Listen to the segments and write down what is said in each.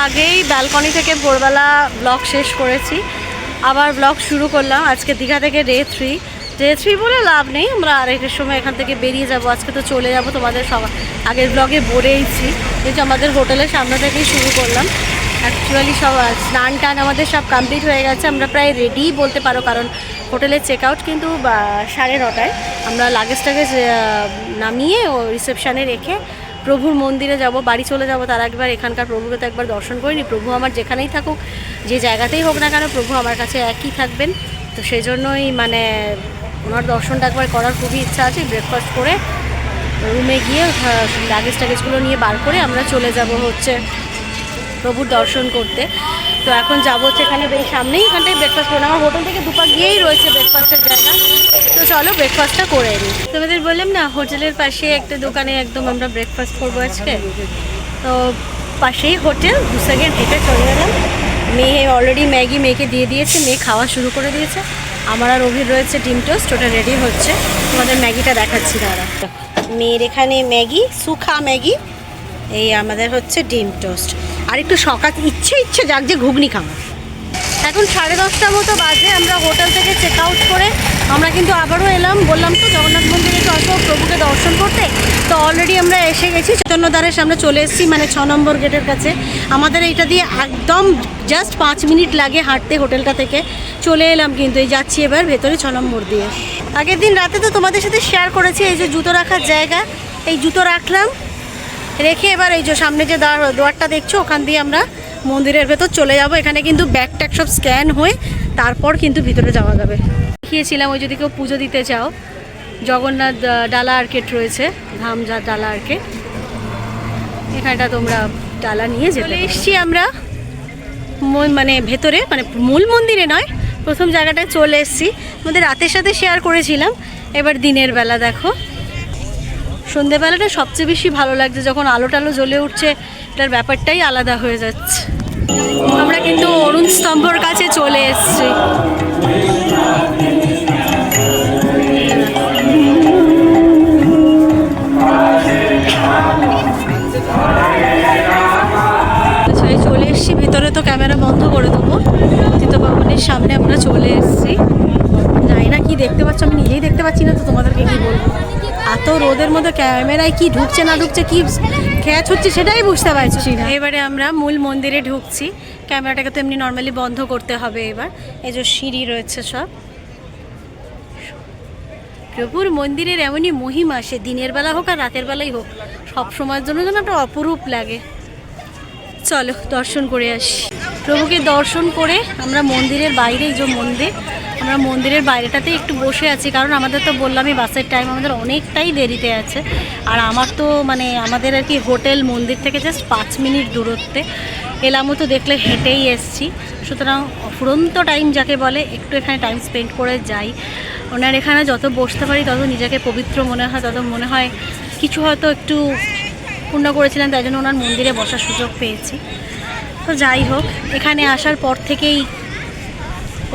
আগেই ব্যালকনি থেকে ভোরবেলা ব্লগ শেষ করেছি, আবার ব্লগ শুরু করলাম। আজকে দীঘা থেকে ডে 3 বলে লাভ নেই, আমরা আড়াইটার সময় এখান থেকে বেরিয়ে যাব। আজকে তো চলে যাব, তোমাদের সব আগের ব্লগে বলেইছি। কিন্তু আমাদের হোটেলের সামনে থেকেই শুরু করলাম। অ্যাকচুয়ালি সব স্নান টান আমাদের সব কমপ্লিট হয়ে গেছে, আমরা প্রায় রেডি বলতে পারো, কারণ হোটেলের চেক আউট কিন্তু 9:30টায়। আমরা লাগেজ টাগেজ নামিয়ে ও রিসেপশানে রেখে প্রভুর মন্দিরে যাব, বাড়ি চলে যাব। তার একবার এখানকার প্রভুকে তো একবার দর্শন করিনি। প্রভু আমার যেখানেই থাকুক, যে জায়গাতেই হোক না কেন, প্রভু আমার কাছে একই থাকবেন। তো সেই জন্যই মানে ওনার দর্শনটা একবার করার খুবই ইচ্ছা আছে। ব্রেকফাস্ট করে রুমে গিয়ে লাগেজ টাগেজগুলো নিয়ে বার করে আমরা চলে যাব হচ্ছে প্রভুর দর্শন করতে। তো এখন যাবো হচ্ছে এখানে বেশ সামনেই, এখানটায় ব্রেকফাস্ট করে। আমার হোটেল থেকে দুপা গিয়েই রয়েছে ব্রেকফাস্টের জায়গা। তো চলো ব্রেকফাস্টটা করে নিই। তোমাদের বললাম না, হোটেলের পাশে একটা দোকানে একদম আমরা ব্রেকফাস্ট করবো আজকে। তো পাশেই হোটেল, 2 সেকেন্ড হেঁটে চলে গেলাম। মেয়ে অলরেডি ম্যাগি মেয়েকে দিয়ে দিয়েছে, মেয়ে খাওয়া শুরু করে দিয়েছে। আমার আর অভির রয়েছে ডিম টোস্ট, ওটা রেডি হচ্ছে। তোমাদের ম্যাগিটা দেখাচ্ছি দাঁড়া। মেয়ের এখানে ম্যাগি, সুখা ম্যাগি, এই আমাদের হচ্ছে ডিম টোস্ট। আর একটু সকাল ইচ্ছে যাক যে ঘুগনি খাবো। এখন 10:30টার মতো বাজে। আমরা হোটেল থেকে চেক আউট করে আমরা কিন্তু আবারও এলাম, বললাম তো জগন্নাথ মন্দিরে একটু আসবো প্রভুকে দর্শন করতে। তো অলরেডি আমরা এসে গেছি চৈতন্যদ্বারের সামনে, চলে এসেছি মানে 6 নম্বর গেটের কাছে। আমাদের এইটা দিয়ে একদম জাস্ট 5 মিনিট লাগে হাঁটতে হোটেলটা থেকে। চলে এলাম কিন্তু, এই যাচ্ছি এবার ভেতরে 6 নম্বর দিয়ে। আগের দিন রাতে তো তোমাদের সাথে শেয়ার করেছি এই যে জুতো রাখার জায়গা, এই জুতো রাখলাম, রেখে এবার এই যে সামনে যে দোয়ারটা দেখছো, ওখান দিয়ে আমরা মন্দিরের ভেতর চলে যাব। এখানে কিন্তু ব্যাগ ট্যাগ সব স্ক্যান হয়ে তারপর কিন্তু ভিতরে যাওয়া যাবে। দেখিয়েছিলাম ওই যদি কেউ পুজো দিতে চাও, জগন্নাথ ডালা আর্কেট রয়েছে, ধামজা ডালা আর্কেট, এখানটা তোমরা ডালা নিয়ে চলে এসছি আমরা মানে ভেতরে, মানে মূল মন্দিরে নয়, প্রথম জায়গাটায় চলে এসছি। আমাদের রাতের সাথে শেয়ার করেছিলাম, এবার দিনের বেলা দেখো। সন্ধেবেলাটা সবচেয়ে বেশি ভালো লাগছে, যখন আলো টালো জ্বলে উঠছে, এটার ব্যাপারটাই আলাদা হয়ে যাচ্ছে। আমরা কিন্তু অরুণ স্তম্ভর কাছে চলে এসেছি। চলে এসেছি ভিতরে, তো ক্যামেরা বন্ধ করে দেবো। পতিত ভবনের সামনে আমরা চলে এসেছি। জানি না কি দেখতে পাচ্ছ, আমি নিজেই দেখতে পাচ্ছি না, তো তোমাদেরকে কি বলবো। এত রোদের মধ্যে ক্যামেরায় কি ঢুকছে না ঢুকছে, কি ক্যাচ হচ্ছে সেটাই বুঝতে পারছি না। এবারে আমরা মূল মন্দিরে ঢুকছি। ক্যামেরাটাকে তো এমনি নর্মালি বন্ধ করতে হবে। এবার এই যে সিঁড়ি রয়েছে সব, প্রভুর মন্দিরের এমনই মহিমা, সে দিনের বেলা হোক আর রাতের বেলাই হোক, সব সময়ের জন্য যেন একটা অপরূপ লাগে। চলো দর্শন করে আসি। প্রভুকে দর্শন করে আমরা মন্দিরের বাইরে, এই যে মন্দির, আমরা মন্দিরের বাইরেটাতে একটু বসে আছি, কারণ আমাদের তো বললামই বাসের টাইম, আমাদের অনেকটাই দেরিতে আছে। আর আমার তো মানে আমাদের আর কি হোটেল মন্দির থেকে জাস্ট 5 মিনিট দূরত্বে। এলামও তো দেখলে হেঁটেই এসছি, সুতরাং অফুরন্ত টাইম যাকে বলে, একটু এখানে টাইম স্পেন্ড করে যাই। ওনার এখানে যত বসতে পারি তত নিজেকে পবিত্র মনে হয়, তত মনে হয় কিছু হয়তো একটু পূর্ণ করেছিলাম, তাই জন্য ওনার মন্দিরে বসার সুযোগ পেয়েছি। তো যাই হোক, এখানে আসার পর থেকেই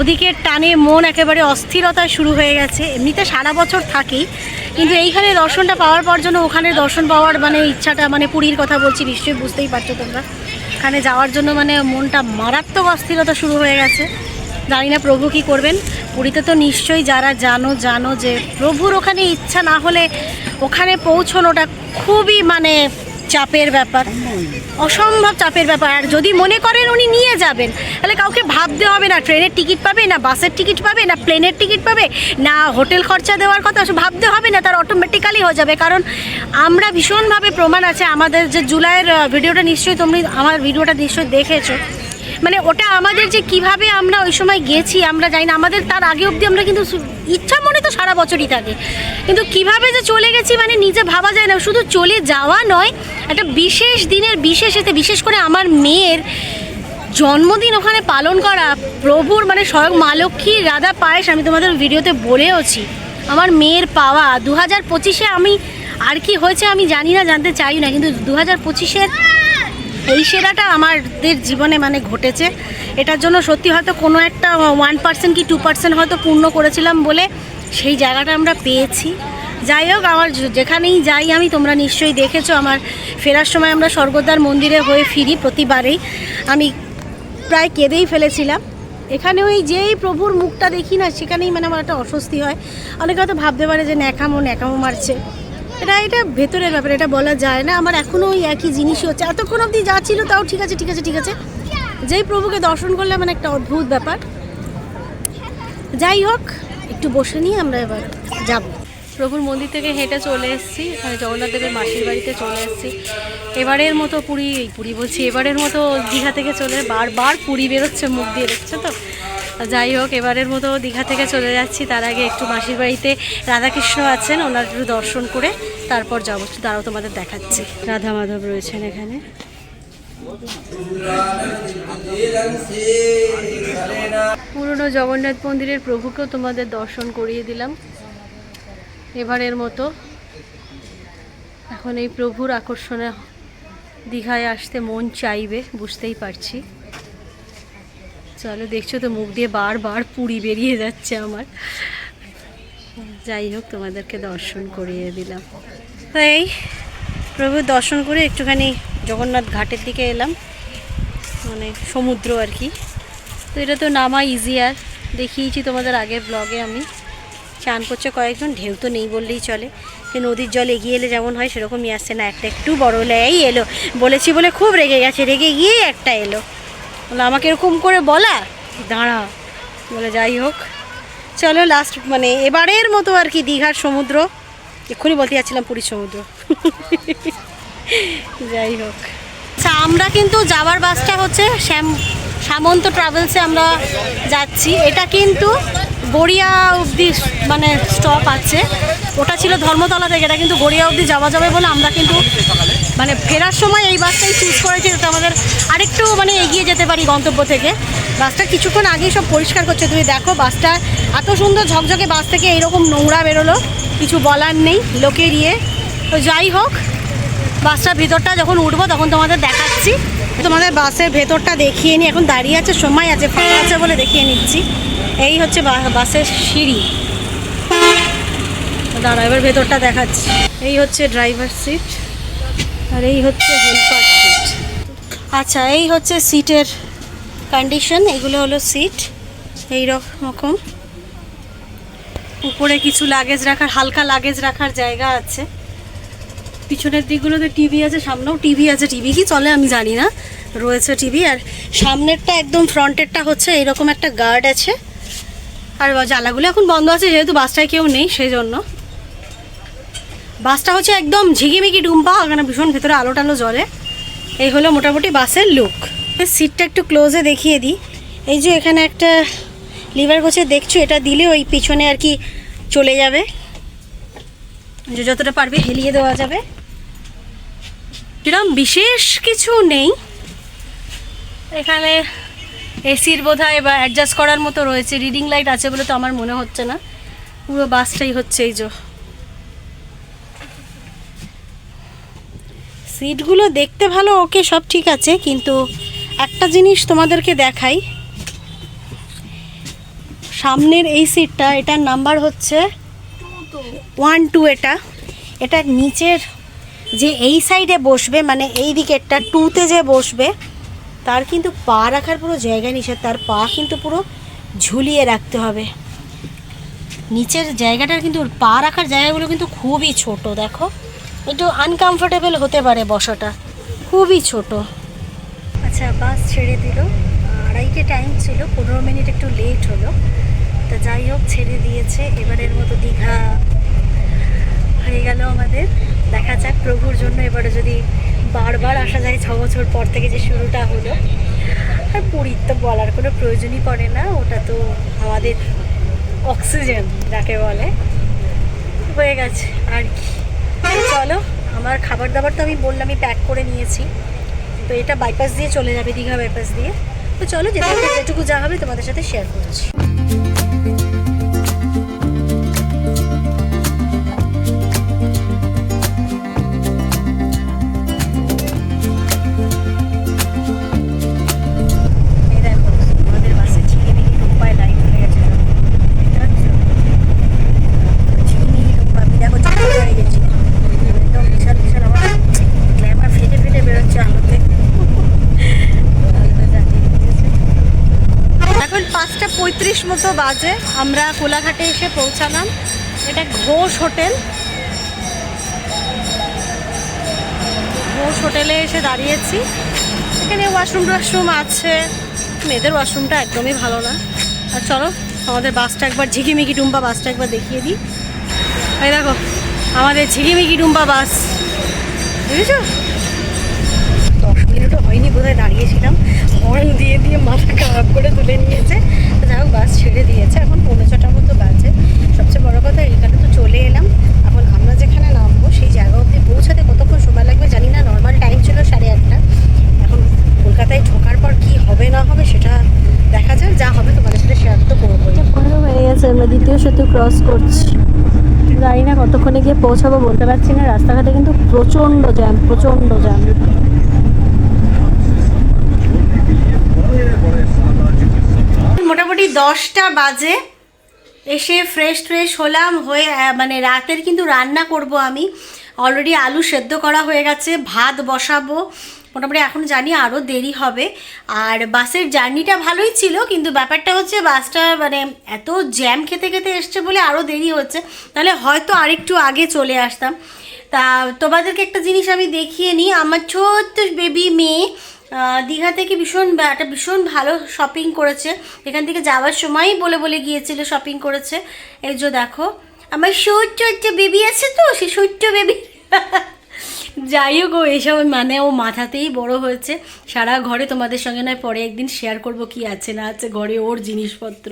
ওদিকে টানে মন একেবারে অস্থিরতায় শুরু হয়ে গেছে। এমনিতে সারা বছর থাকেই, কিন্তু এইখানে দর্শনটা পাওয়ার পর জন্য ওখানে দর্শন পাওয়ার মানে ইচ্ছাটা, মানে পুরীর কথা বলছি, নিশ্চয়ই বুঝতেই পারছো তোমরা। ওখানে যাওয়ার জন্য মানে মনটা মারাত্মক অস্থিরতা শুরু হয়ে গেছে। জানি না প্রভু কী করবেন। পুরীতে তো নিশ্চয়ই যারা জানো যে প্রভুর ওখানে ইচ্ছা না হলে ওখানে পৌঁছানোটা খুবই মানে চাপের ব্যাপার, অসম্ভব চাপের ব্যাপার। আর যদি মনে করেন উনি নিয়ে যাবেন, তাহলে কাউকে ভাবতে হবে না ট্রেনের টিকিট পাবে, না বাসের টিকিট পাবে, না প্লেনের টিকিট পাবে, না হোটেল খরচা দেওয়ার কথা ভাবতে হবে না, তার অটোমেটিক্যালি হয়ে যাবে। কারণ আমরা ভীষণভাবে প্রমাণ আছে, আমাদের যে জুলাইয়ের ভিডিওটা নিশ্চয়ই তোমরা আমার ভিডিওটা নিশ্চয়ই দেখেছো, মানে ওটা আমাদের যে কিভাবে আমরা ওই সময় গেছি আমরা জানি না। আমাদের তার আগে অবধি আমরা কিন্তু ইচ্ছা মনে তো সারা বছরই থাকে, কিন্তু কিভাবে যে চলে গেছি মানে নিজে ভাবা যায় না। শুধু চলে যাওয়া নয়, একটা বিশেষ দিনের বিশেষেতে, বিশেষ করে আমার মেয়ের জন্মদিন ওখানে পালন করা, প্রভুর মানে স্বয়ং মা লক্ষ্মীর রাধা পায়েস, আমি তোমাদের ভিডিওতে বলেওছি আমার মেয়ের পাওয়া। 2025-এ আমি আর কি হয়েছে আমি জানি না, জানতে চাই না, কিন্তু 2025-এর এই সেরাটা আমাদের জীবনে মানে ঘটেছে। এটার জন্য সত্যি হয়তো কোনো একটা 1% কি 2% হয়তো পূর্ণ করেছিলাম বলে সেই জায়গাটা আমরা পেয়েছি। যাই হোক, আমার যেখানেই যাই আমি, তোমরা নিশ্চয়ই দেখেছো আমার ফেরার সময় আমরা স্বর্গদ্বার মন্দিরে হয়ে ফিরি প্রতিবারেই। আমি প্রায় কেঁদেই ফেলেছিলাম। এখানে ওই যেই প্রভুর মুখটা দেখি না, সেখানেই মানে আমার একটা অস্বস্তি হয়। অনেকে হয়তো ভাবতে পারে যে ন্যাকামো মারছে, এটা ভেতরের ব্যাপার, এটা বলা যায় না। আমার এখনও ওই একই জিনিসই হচ্ছে। এতক্ষণ অবধি যা ছিল তাও ঠিক আছে, যেই প্রভুকে দর্শন করলে মানে একটা অদ্ভুত ব্যাপার। যাই হোক, একটু বসে নিয়ে আমরা এবার যাব। প্রভুর মন্দির থেকে হেঁটে চলে এসেছি, এখানে জগন্নাথ দেবের মাসির বাড়িতে চলে এসেছি। এবারের মতো পুরী বলছি, এবারের মতো দীঘা থেকে চলে বারবার পুরী বেরোচ্ছে মুখ দিয়ে, দেখছো তো। যাই হোক, এবারের মতো দীঘা থেকে চলে যাচ্ছি। তার আগে একটু মাসির বাড়িতে রাধাকৃষ্ণ আছেন, ওনার একটু দর্শন করে তারপর যাবো। তারাও তোমাদের দেখাচ্ছি। রাধা মাধব রয়েছেন এখানে। পুরনো জগন্নাথ মন্দিরের প্রভুকেও তোমাদের দর্শন করিয়ে দিলাম এবারের মতো। এখন এই প্রভুর আকর্ষণে দীঘায় আসতে মন চাইবে, বুঝতেই পারছি। চলো, দেখছো তো মুখ দিয়ে বারবার পুরী বেরিয়ে যাচ্ছে আমার। যাই হোক, তোমাদেরকে দর্শন করিয়ে দিলাম। তো এই প্রভুর দর্শন করে একটুখানি জগন্নাথ ঘাটের দিকে এলাম, মানে সমুদ্র আর কি। তো এটা তো নামা ইজিয়ার, দেখিয়েছি তোমাদের আগের ব্লগে। আমি চান করছে কয়েকজন, ঢেউ তো নেই বললেই চলে। সে নদীর জল এগিয়ে এলে যেমন হয় সেরকমই আসছে না, একটা একটু বড় হলে এই এলো বলেছি বলে খুব রেগে গেছে, রেগে গিয়ে একটা এলো। বলে আমাকে এরকম করে বলা, দাঁড়া বলে। যাই হোক, চলো লাস্ট মানে এবারের মতো আর কি দীঘার সমুদ্র, এক্ষুনি বলতে যাচ্ছিলাম পুরীর সমুদ্র। যাই হোক, আচ্ছা আমরা কিন্তু যাওয়ার বাসটা হচ্ছে সামন্ত ট্রাভেলসে আমরা যাচ্ছি। এটা কিন্তু গড়িয়া অবধি মানে স্টপ আছে, ওটা ছিল ধর্মতলা থেকে, এটা কিন্তু গড়িয়া অবধি যাওয়া যাবে বলে আমরা কিন্তু মানে ফেরার সময় এই বাসটাই চুজ করেছি, যাতে আমাদের আরেকটু মানে এগিয়ে যেতে পারি গন্তব্য থেকে। বাসটা কিছুক্ষণ আগেই সব পরিষ্কার করছে, তুমি দেখো বাসটা এত সুন্দর ঝকঝকে, বাস থেকে এইরকম নোংরা বেরোলো, কিছু বলার নেই লোকের ইয়ে। তো যাই হোক, বাসটার ভিতরটা যখন উঠবো তখন তোমাদের দেখাচ্ছি। তোমাদের বাসের ভেতরটা দেখিয়ে নিই, এখন দাঁড়িয়ে আছে, সময় আছে, ফাঁকা আছে বলে দেখিয়ে নিচ্ছি। এই হচ্ছে বাসের সিঁড়ি, দাঁড়া এবার ভেতরটা দেখাচ্ছি। এই হচ্ছে ড্রাইভার সিট, আর এই হচ্ছে হেল্পার সিট। আচ্ছা, এই হচ্ছে সিটের কন্ডিশন, এগুলো হলো সিট এই রকম। উপরে কিছু লাগেজ রাখার, হালকা লাগেজ রাখার জায়গা আছে। পিছনের দিকগুলোতে টিভি আছে, সামনেও টিভি আছে, টিভি কি চলে আমি জানি না, রয়েছে টিভি। আর সামনেরটা একদম ফ্রন্টেরটা হচ্ছে এরকম একটা গার্ড আছে। আর জ্বালাগুলো এখন বন্ধ আছে যেহেতু বাসটায় কেউ নেই, সেই জন্য। বাসটা হচ্ছে একদম ঝিকিমিকি ডুম্পা, ওখানে ভীষণ ভেতরে আলো টালো জ্বলে। এই হলো মোটামুটি বাসের লুক। সিটটা একটু ক্লোজে দেখিয়ে দিই। এই যে এখানে একটা লিভার গোছে দেখছো, এটা দিলে ওই পিছনে আর কি চলে যাবে, যে যতটা পারবে হেলিয়ে দেওয়া যাবে। যেরকম বিশেষ কিছু নেই এখানে। এসির বোধহয় বা অ্যাডজাস্ট করার মতো রয়েছে, রিডিং লাইট আছে বলে তো আমার মনে হচ্ছে না। পুরো বাসটাই হচ্ছে এই যে সিটগুলো দেখতে ভালো, ওকে সব ঠিক আছে, কিন্তু একটা জিনিস তোমাদেরকে দেখাই। সামনের এই সিটটা, এটার নাম্বার হচ্ছে 12। এটা নিচের যে এই সাইডে বসবে, মানে এই দিকেরটা 2তে যে বসবে, তার কিন্তু পা রাখার পুরো জায়গা নিষেধ, তার পা কিন্তু পুরো ঝুলিয়ে রাখতে হবে। নিচের জায়গাটার কিন্তু পা রাখার জায়গাগুলো কিন্তু খুবই ছোট, দেখো একটু আনকমফোর্টেবল হতে পারে বসাটা, খুবই ছোট। আচ্ছা, বাস ছেড়ে দিল, 2:30 টাইম ছিল, 15 মিনিট একটু লেট হলো। তা যাই হোক, ছেড়ে দিয়েছে। এবারের মতো দীঘা হয়ে গেল আমাদের। দেখা যাক প্রভুর জন্য এবারে যদি বারবার আসা যায়, 6 বছর পর থেকে যে শুরুটা হলো। আর পুরীর তো বলার কোনো প্রয়োজনই পড়ে না, ওটা তো আমাদের অক্সিজেন যাকে বলে, হয়ে গেছে আর কি। চলো, আমার খাবার দাবার তো আমি বললামই প্যাক করে নিয়েছি। তো এটা বাইপাস দিয়ে চলে যাবে, দীঘা বাইপাস দিয়ে। তো চলো, যেটুকু যা হবে তোমাদের সাথে শেয়ার করছি। মতো বাজে, আমরা কোলাঘাটে এসে পৌঁছালাম। এটা ঘোষ হোটেল। ঘোষ হোটেলে এসে দাঁড়িয়েছি। এখানে ওয়াশরুম আছে, মেয়েদের ওয়াশরুমটা একদমই ভালো না। আর চলো আমাদের বাসটা একবার, ঝিকিমিকি ডুম্বা বাসটা একবার দেখিয়ে দিই। এই দেখো আমাদের ঝিকিমিকি ডুম্বা বাস, বুঝেছো? 10 মিনিটও হয়নি বোধহয় দাঁড়িয়েছিলাম, হর্ন দিয়ে দিয়ে মাথা খারাপ করে তুলে নিয়েছে। যাই হোক বাস ছেড়ে দিয়েছে, এখন 6:45 মতো বাজে। সবচেয়ে বড় কথা এখানে তো চলে এলাম। এখন আমরা যেখানে নামবো সেই জায়গা অবধি পৌঁছাতে কতক্ষণ সময় লাগবে জানি না। নর্মাল টাইম ছিল 8:30। এখন কলকাতায় ঢোকার পর কি হবে না হবে সেটা দেখা যাক, যা হবে তোমাদের সাথে শেয়ার তো করবোই। হয়ে গেছে, আমরা দ্বিতীয় সেতু ক্রস করছি। জানি না কতক্ষণে গিয়ে পৌঁছাবো বলতে পারছি না। রাস্তাঘাটে কিন্তু প্রচণ্ড জ্যাম, প্রচণ্ড জ্যাম। মোটামুটি 10টা বাজে এসে ফ্রেশ হলাম, হয়ে মানে রাতের কিন্তু রান্না করব আমি। অলরেডি আলু সেদ্ধ করা হয়ে গেছে, ভাত বসাবো। মোটামুটি এখন জানি আরও দেরি হবে। আর বাসের জার্নিটা ভালোই ছিল, কিন্তু ব্যাপারটা হচ্ছে বাসটা মানে এত জ্যাম খেতে খেতে এসছে বলে আরও দেরি হচ্ছে। তাহলে হয়তো আরেকটু আগে চলে আসতাম। তা তোমাদেরকে একটা জিনিস আমি দেখিয়ে নিই। আমার ছোট্ট বেবি মেয়ে দীঘা থেকে একটা ভীষণ ভালো শপিং করেছে। এখান থেকে যাওয়ার সময়ই বলে বলে গিয়েছিল শপিং করেছে। এই যে দেখো আমার ছোট্ট বেবি আছে, তো সে ছোট্ট বেবি যাই হোক, ও এসব মানে ও মাথাতেই বড় হয়েছে। সারা ঘরে তোমাদের সঙ্গে নয় পরে একদিন শেয়ার করব কি আছে না আছে ঘরে ওর জিনিসপত্র।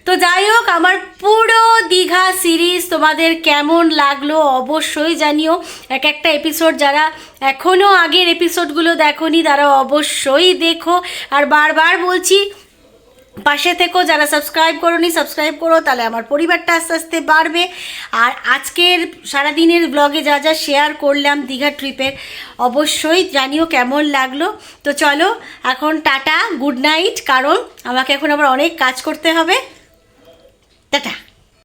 তো যাই হোক, আমার পুরো দীঘা সিরিজ তোমাদের কেমন লাগলো অবশ্যই জানিও। একটা এপিসোড যারা এখনও আগের এপিসোডগুলো দেখোনি তারা অবশ্যই দেখো। আর বারবার বলছি পাশে থেকো, যারা সাবস্ক্রাইব করোনি সাবস্ক্রাইব করো, তাহলে আমার পরিবারটা আস্তে আস্তে বাড়বে। আর আজকের সারাদিনের ব্লগে যা যা শেয়ার করলাম দীঘা ট্রিপের, অবশ্যই জানিও কেমন লাগলো। তো চলো এখন টাটা, গুড নাইট, কারণ আমাকে এখন আবার অনেক কাজ করতে হবে। টাটা।